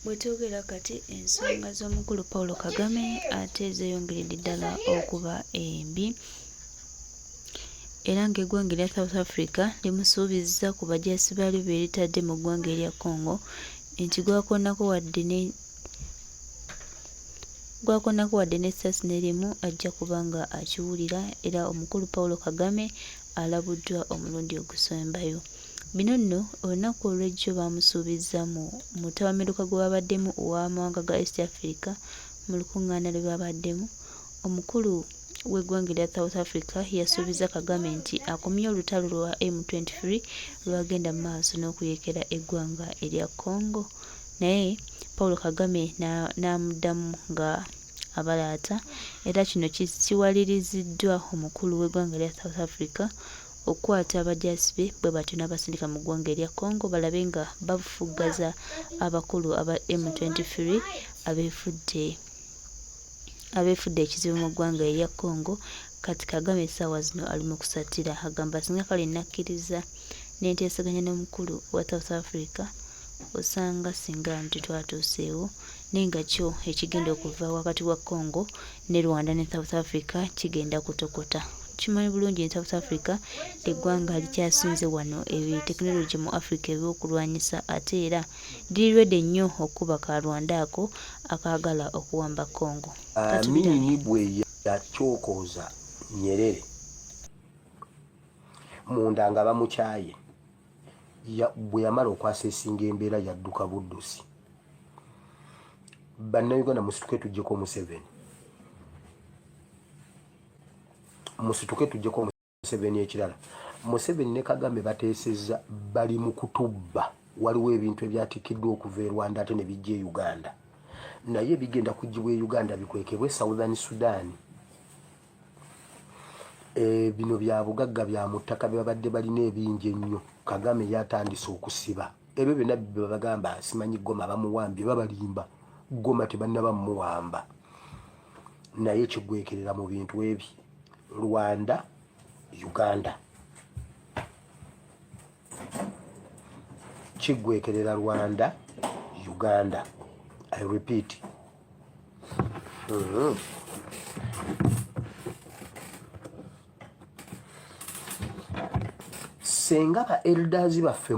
Bwetwogera kati ensonga z'omukulu Paul Kagame ate zeeyongeredde ddala okuba embi era ng'eggwanga erya South Africa limusuubizza ku bajaasi baalyo be litadde mu ggwanga erya Congo nti gwakonako wadde n'essasi n'erimu ajja kubanga akiwulira, era omukulu Paul Kagame alabuddwa omulundi ogusembayo. Bino nno olunaku olw'ejjo baamusuubizza mu mutabamiruka gwe babaddemu ow'amawanga ga East Africa mu lukuŋŋaana lwe babaddemu. Omukulu w'eggwanga erya South Africa yasuubiza Kagame nti akomye olutalo lwa M23 lwagenda mu maaso n'okuyekera eggwanga erya Congo, naye Paul Kagame n'amuddamu nga abalaata, era kino kiwaliriziddwa omukulu w'eggwanga erya South Africa okukwata abajaasi be bwe batyo n'abasindika mu ggwanga erya Congo balabe nga bafuggaza abakulu aba M23 abeefudde ekizibu mu ggwanga erya Congo. Kati Kagame essaawa zino ali mu kusatira, agamba singa kale nakkiriza n'enteesaganya n'omukulu wa South Africa osanga singa tetwatuuseewo, naye nga kyo ekigenda okuva wakati wa Congo ne Rwanda ne South Africa kigenda kutokota. Kimanyi bulungi ne South Africa eggwanga likyasinze wano ebitekinologi mu Africa ebyokulwanyisa, ate era liri nnyo okuba ka Rwanda ako akaagala okuwamba Congo. Amini bwe yakyokoza Nyerere munda nga bamukyaye, bwe yamala okwaseesinga embeera yadduka buddusi. Bannayuganda musituke tujjeko Museveni ekirala. Museveni ne Kagame bateesezza bali mu kutubba. Waliwo ebintu ebyatikiddwa okuva e Rwanda ate ne bijja e Uganda, naye bigenda kugibwa e Uganda bikwekebwe Southern Sudan. Bino bya bugagga bya mu ttaka bye babadde balina ebingi ennyo. Kagame yatandise okusiba ebyo byonna bye bagamba simanyi Goma bamuwambye, babalimba Goma tebannaba muwamba, naye kigwekerera mu bintu ebyo. Rwanda, Uganda, kigwekerera Rwanda, Uganda. I repeat. Senga ba elders baffe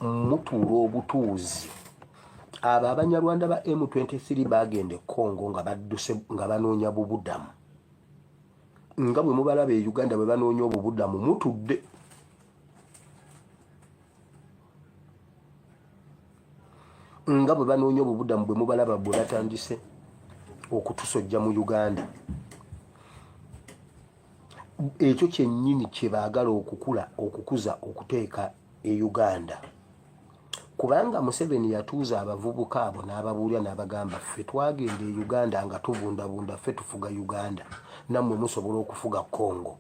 mutuula obutuuzi, abo abanyarwanda ba M23 bagende Congo nga badduse nga banoonya bubudamu, nga bwe mubalaba e Uganda bwe banoonya obubudamu mutudde. Nga bwe banoonya obubudamu bwe mubalaba bwe batandise okutusojja mu Uganda. Ekyo kyennyini kye baagala okukuza okuteeka e Uganda, kubanga Museveni yatuuza abavubuka abo n'ababuulira n'abagamba ffe twagenda e Uganda nga tubundabunda, ffe tufuga Uganda, nammwe musobola okufuga Congo.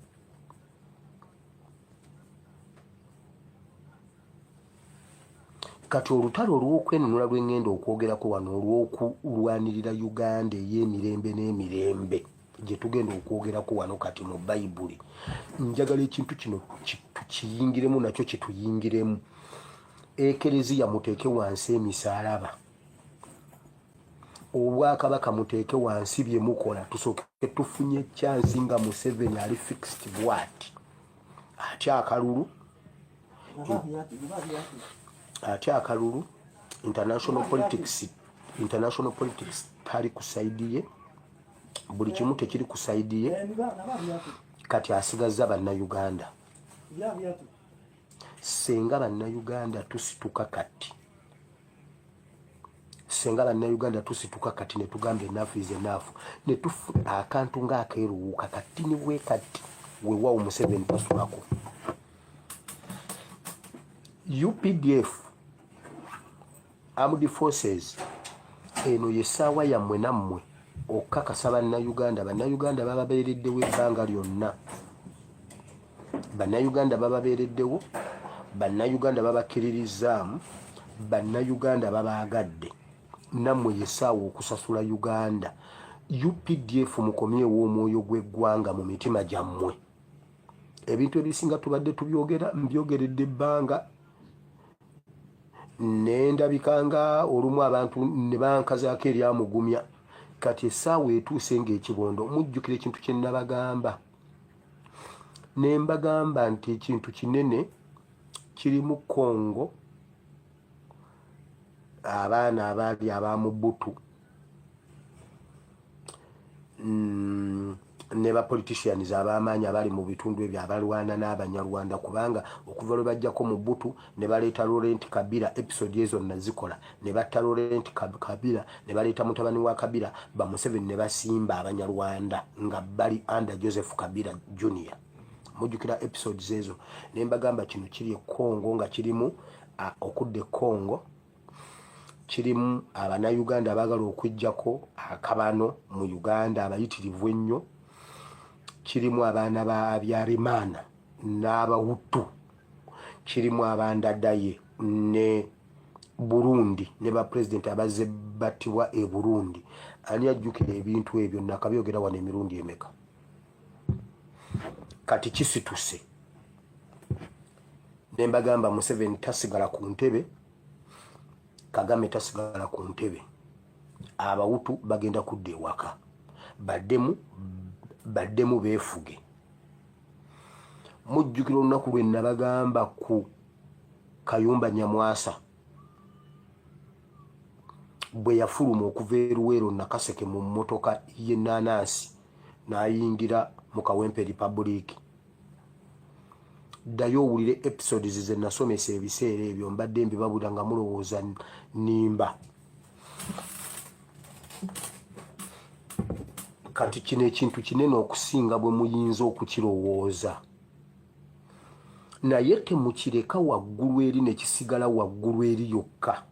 Kati olutalo olw'okwenunula lwe ŋŋenda okwogerako wano olw'okulwanirira Uganda ey'emirembe n'emirembe gye tugenda okwogerako wano kati mu Bayibuli, njagala ekintu kino tukiyingiremu, nakyo kituyingiremu. Ekereziya muteeke wansi emisaalaba, obwakabaka muteeke wansi bye mukola, tusooke tufunye chansi nga Museveni ali fixed bwati atya akalulu international politics tali kusaidiye, buli kimu tekiri kusaidiye. Kati asigazza bannayuganda. Senga bannayuganda tusituka kati ne tugamba enough is enough, ne tufuna akantu ng'akeeruwuuka kati ni bwe kati weewawo Museveni tasulako. UPDF Armed Forces eno yessaawa yammwe nammwe okukakasa bannayuganda bababeereddewo ebbanga lyonna. Bannayuganda bababeereddewo, bannayuganda babakkiririzaamu, bannayuganda babaagadde, nammwe yessaawa okusasula Uganda. UPDF mukomyewo omwoyo gw'eggwanga mu mitima gyammwe. ebintu ebisinga tubadde tubyogera mbyogeredde ebbanga nendabikanga olumu abantu ne bankazaako eryamugumya kati essaawa etuuse ng'ekibondo mujjukira ekintu kye nabagamba ne mbagamba nti ekintu kinene kirimu Congo abaana abaali abamubutu ne bapoliticians ab'amaanyi abali mu bitundu ebyo abalwana n'abanyarwanda kubanga okuva lwe bajjako mu Butu ne baleeta Laurent Kabila episode ezo nazikola ne batta Laurent Kabila ne baleeta mutabani wa Kabila ba Museveni ne basimba abanyarwanda nga bali under Joseph Kabila Junior mujjukira episodes ezo ne mbagamba kino kiri Congo nga kirimu okudde Congo kirimu abannayuganda abaagala okujjako akabano mu Uganda abayitirivu ennyo kirimu abaana ba Habyarimana n'Abahutu kirimu abandadaye ne Burundi ne ba president abazze battibwa e Burundi ani ajjukira ebintu ebyo nakabyogera wano emirundi emeka kati kisituse ne mbagamba Museveni tasigala ku ntebe Kagame tasigala ku ntebe Abahutu bagenda kudda ewaka baddemu beefuge mujjukira olunaku lwe nabagamba ku Kayumba Nyamwasa bwe yafuluma okuva e Luweero Nakaseke mu mmotoka y'ennaanansi n'ayingira mu Kawempe Republic ddayo owulire episodes ze nasomesa ebiseera ebyo mbadde mbibabula nga mulowooza nimba kati kino ekintu kinene okusinga bwe muyinza okukirowooza naye temukireka waggulu eri ne kisigala waggulu eri yokka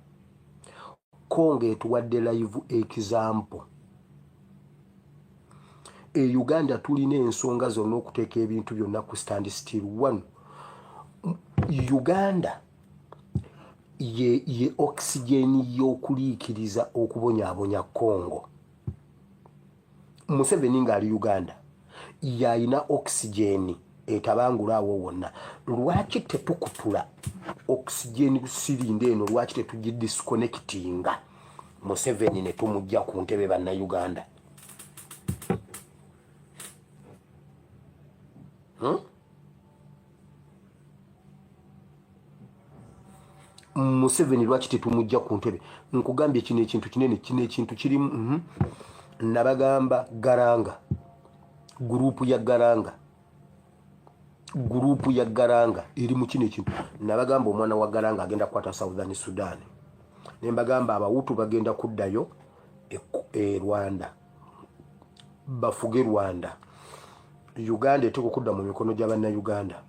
Congo etuwadde live example e Uganda tulina ensonga zonna okuteeka ebintu byonna ku stand still one Uganda ye oxygen y'okuliikiriza okubonyaabonya Congo Museveni ng'ali Uganda yayina oxygen etabangula awo wonna lwaki tetukutula oxygen kusirinde eno lwaki tetugidisconnectinga Museveni ne tumujja ku ntebe bannayuganda Museveni lwaki tetumujja ku ntebe nkugambye kino ekintu kinene kino ekintu kirimu nabagamba Garanga gurupu ya Garanga eri mu kino ekintu nabagamba omwana wa Garanga agenda kwata Southern Sudan ne mbagamba Abahutu bagenda kuddayo e Rwanda bafuge Rwanda Uganda etuko kudda mu mikono gy'abannayuganda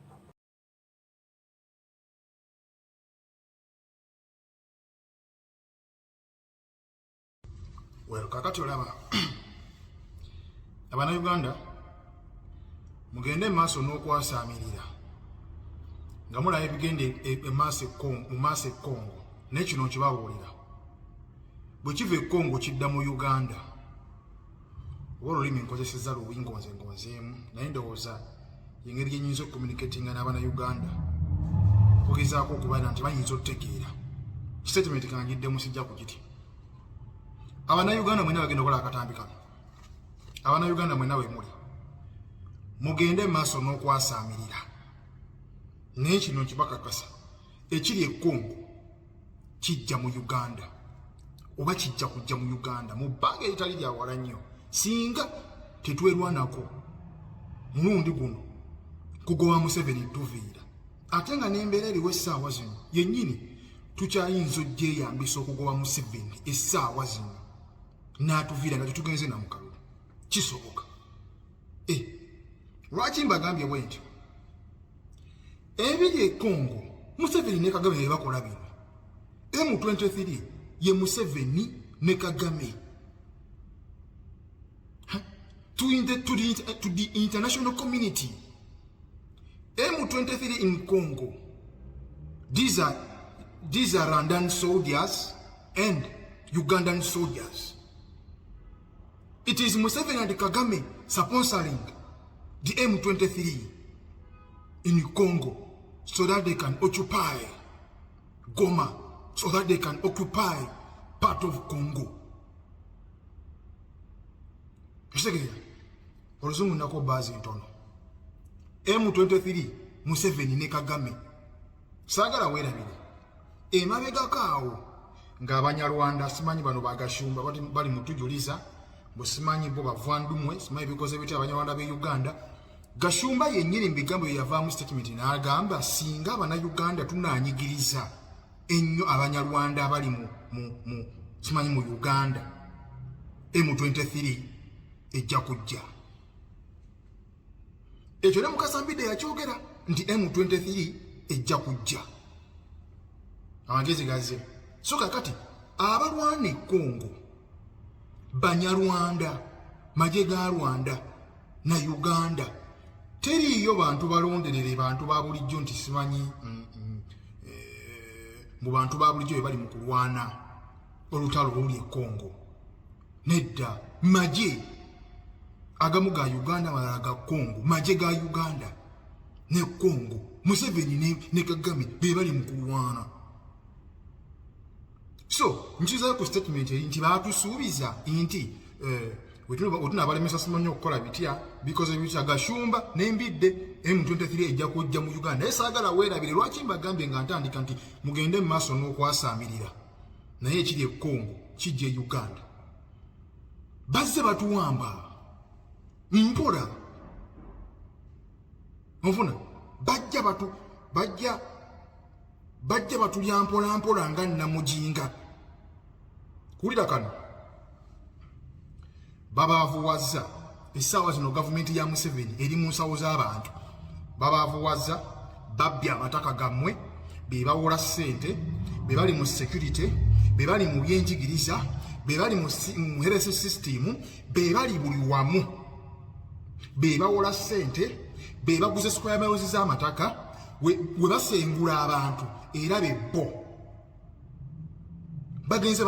well kakati olaba abannayuganda mugende maaso n'okwasaamirira nga mulaba ebigende mu maaso e Congo n'ekino kibabuulira bwe kiva e Congo kidda mu Uganda oba olulimi nkozesezza luwi ngonzeemu naye ndowooza engeri gyenyinza okucommunicatinga n'abannayuganda okugezaako okubaana nti bayinza okutegeera kisetimenti kangiddemu sijja kugiti abannayuganda mwena bagenda okola akatambi kano abannayuganda mwena we muli mugende maaso n'okwasaamirira naye kino kibakakasa ekiri e Congo kijja mu Uganda oba kijja kujja mu Uganda mu bbanga eritali lya wala nnyo singa tetwerwanako mulundi guno kugoba Museveni tuviira ate nga n'embeera eriwo essaawa zino yennyini tukyayinza ogyeyambisa okugoba Museveni essaawa zino n'atuviira nga tetugenze na mukalulu kisoboka lwaki mbagambye bwe ntyo ebiri e Congo Museveni ne Kagame bye bakola bino M23 ye Museveni ne Kagame to the international community. M23 in Congo, these are Rwandan soldiers and Ugandan soldiers. It is Museveni and Kagame sponsoring the M23. in Congo so that they can occupy Goma, so that they can occupy part of Congo. Oluzungu nako bazi ntono. M23 Museveni ne Kagame. Sagala werabire. Emabega kaawo ng'Abanyarwanda simanyi bano bagashumba bali mutujuliza musimanyi bo bavandumwe simanyi bikoze biti Abanyarwanda be Uganda. Gashumba yennyini mbigambo yavaamu statement n'agamba singa Abannayuganda tunaanyigiriza ennyo Abanyarwanda abali mu simanyi mu Uganda M23 ejja kujja. Ekyo ne Mukasambide yakyogera nti M23 ejja kujja. Amagezi gaze. So kakati abalwana e Congo Banyarwanda maje ga Rwanda na Uganda teriyo bantu balonderere bantu ba bulijjo nti simanyi mu bantu ba bulijjo bali mu kulwana olutalo oluli e Congo. Nedda maje agamu ga Uganda malala ga Congo maje ga Uganda ne Congo Museveni ne Kagame be bali mu kulwana. So nchiza ku statement nti batusuubiza nti wetuna balemesa simanyi okukola bitya because ebitya Gashumba nembidde M23 ejja kujja mu Uganda. Esagala weerabire lwaki mbagambe nga ntandika nti mugende mu maaso n'okwasaamirira naye ekiri e Congo kijja e Uganda. Bazze batuwamba mpola ofuna bajja batulya mpola nga namujinga. Kulira kano babaavuwazza essaawa zino gavumenti ya Museveni eri mu nsawo z'abantu babaavuwazza babbya amataka gammwe be bawola ssente be bali mu security be bali mu byenjigiriza be bali mu health system be bali buli wamu be bawola ssente be baguze square miles z'amataka we basengula abantu era bebbo bagenze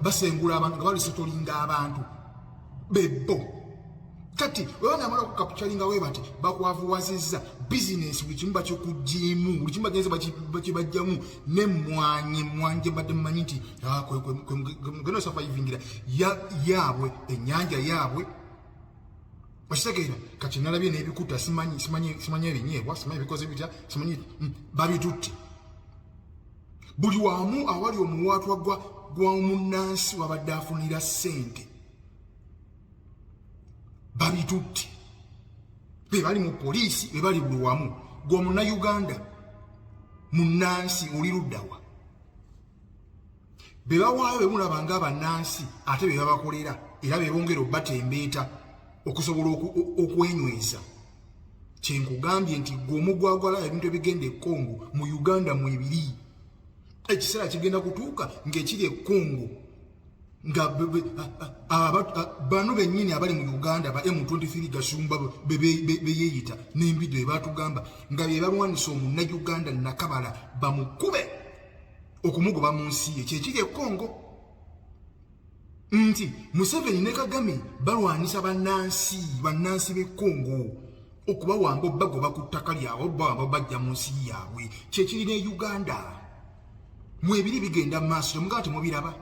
basengula abantu nga bali setolinga abantu bebbo. Kati wewe amala okukapuchalinga we bati bakwavuwazizza business wikimu bakikujimu wikimu bagenze bakibajjamu ne mwanje badde mmanyi nti gano survivingira yaabwe ennyanja yaabwe bashitegeera kati nalabye n'ebikuta simanyi ebinyeebwa simanyi bikoze bitya simanyi babitutte buli wamu awali omuwaatwa gwa omunnansi wabadde afunira ssente babitutte be bali mu poliisi be bali buli wamu gw'omunnauganda munnansi oli luddawa be bawaayo bemulaba ng'abannansi ate be babakolera era be bongera obbatembeeta okusobola okwenyweza. Kyenkugambye nti gw'omugwagwala ebintu ebigenda e Congo mu Uganda mwebiri ekiseera kigenda kutuuka ng'ekiri e Congo nga bano bennyini abali mu Uganda ba M23 Gashumba beyeeyita n'embidde batugamba nga bye balwanisa omunnayuganda Nakabala bamukube okumugoba mu nsi ye kyekiri e Congo nti Museveni ne Kagame balwanisa bannansi b'e Congo okubawamba obbagoba ku ttaka lyabwe obbawamba bajja mu nsi yaabwe kyekiri ne Uganda. Mwebiri bigenda maaso temugaa temubiraba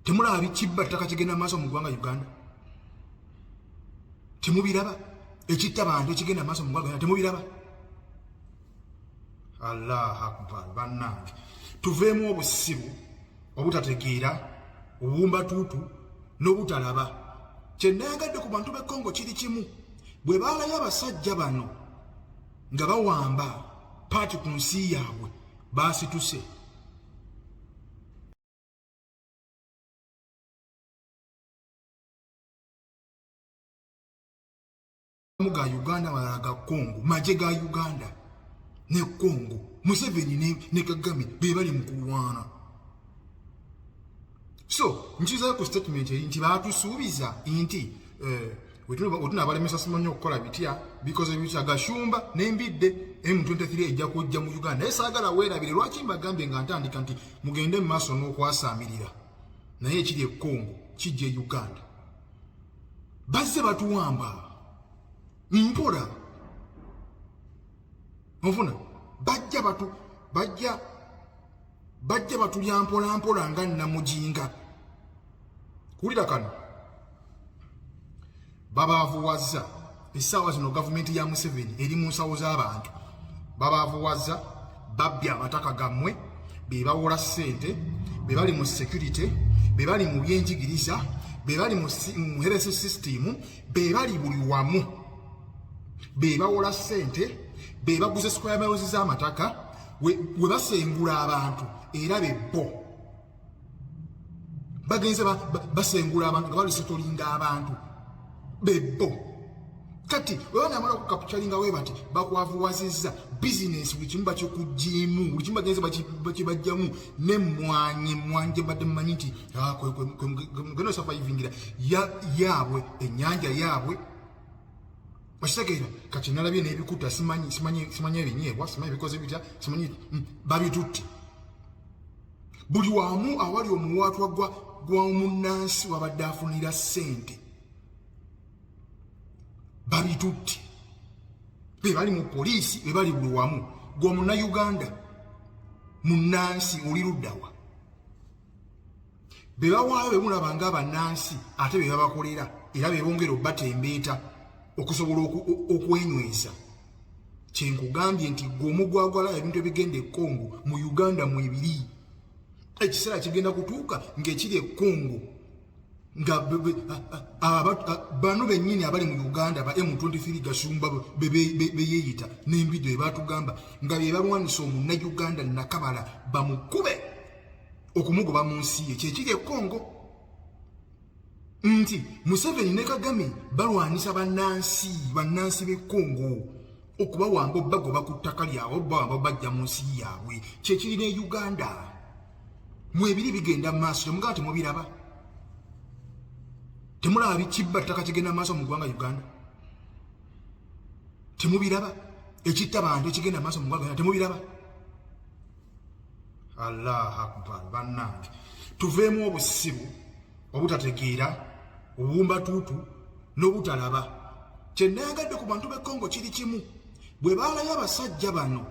temulaba bikibba ttaka kigenda maaso mu ggwanga Uganda temubiraba ekitta bantu ekigenda maaso mu ggwanga Uganda temubiraba. Allah akbar bannange tuveemu obusibu obutategeera obubumbatuutu n'obutalaba. Kyennayagadde ku bantu b'e Congo kiri kimu bwe baalayo abasajja bano nga bawamba paati ku nsi yaabwe baasituse ga Uganda malala ga Congo maje ga Uganda ne Congo Museveni ne Kagame be bali mu kulwana. So nchiza ku statement nti batusuubiza nti wetuna balemesa simanyi okukola bitya because ebitya Gashumba nembidde M23 ejja kujja mu Uganda. Esagala weerabire lwaki mbagambe nga ntandika nti mugende mu maaso n'okwasaamirira naye ekiri e Congo kijja e Uganda. Bazze batuwamba mpola Onfuna bajja batulya mpola nga namujinga. Kulira kano babaavuwazza essaawa zino gavumenti ya Museveni eri mu nsawo z'abantu. Babaavuwazza babbye amataka gammwe, be bawola ssente, be bali mu security, be bali mu byenjigiriza, be bali mu health system, be bali buli wamu, be bawola ssente, be baguze square miles z'amataka, we basengula abantu era bebbo bagenze basengula abantu nga balisetolinga abantu bebbo. Kati wewana amala okukapuchalinga we bati bakwavuwazizza business buli kimu bakikujimu, buli kimu bagenze bakibajjamu nemwanje badde mmanyi nti geno survivingira yaabwe ennyanja yaabwe Bashitegeera kati nalabye n'ebikuta simanyi ebinyeebwa, simanyi bikoze bitya, simanyi babitutte. Buli wamu awali omuwaatwa gwa munnansi wabadde afunira ssente babitutte. Be bali mu poliisi, be bali buli wamu. Gwe Munnayuganda munnansi oli luddawa? Be bawaayo be mulaba ng'abannansi ate be babakolera era be bongera obbatembeeta okusobola okwenyweza. Kyenkugambye nti gwe omugwagwala ebintu ebigenda e Congo mu Uganda mwebiri. Ekiseera kigenda kutuuka ng'ekiri e Congo nga bano bennyini abali mu Uganda ba M23 Gasumba beyeeyita n'embido ebatugamba nga be balwanisa Omunnayuganda Nakabala bamukube okumugoba mu nsi ye kyekiri e Congo. Nti Museveni ne Kagame balwanisa bannansi b'e Congo okubawamba obbagoba ku ttaka lyabwe, obbawamba bajja mu nsi yaabwe kyekiri ne Uganda. Mwebiri bigenda mu maaso, temugamba temubiraba? Temulaba bikibba ttaka kigenda mu maaso mu ggwanga Uganda? Temubiraba? Ekitta bantu ekigenda mu maaso mu ggwanga temubiraba? Allah akbar. Bannange tuveemu obusibu obutategeera, obubumbatuutu n'obutalaba. Kyennayagadde ku bantu b'e Congo kiri kimu. Bwe baalayo abasajja bano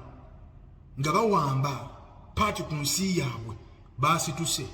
nga bawamba paati ku nsi yaabwe baasituse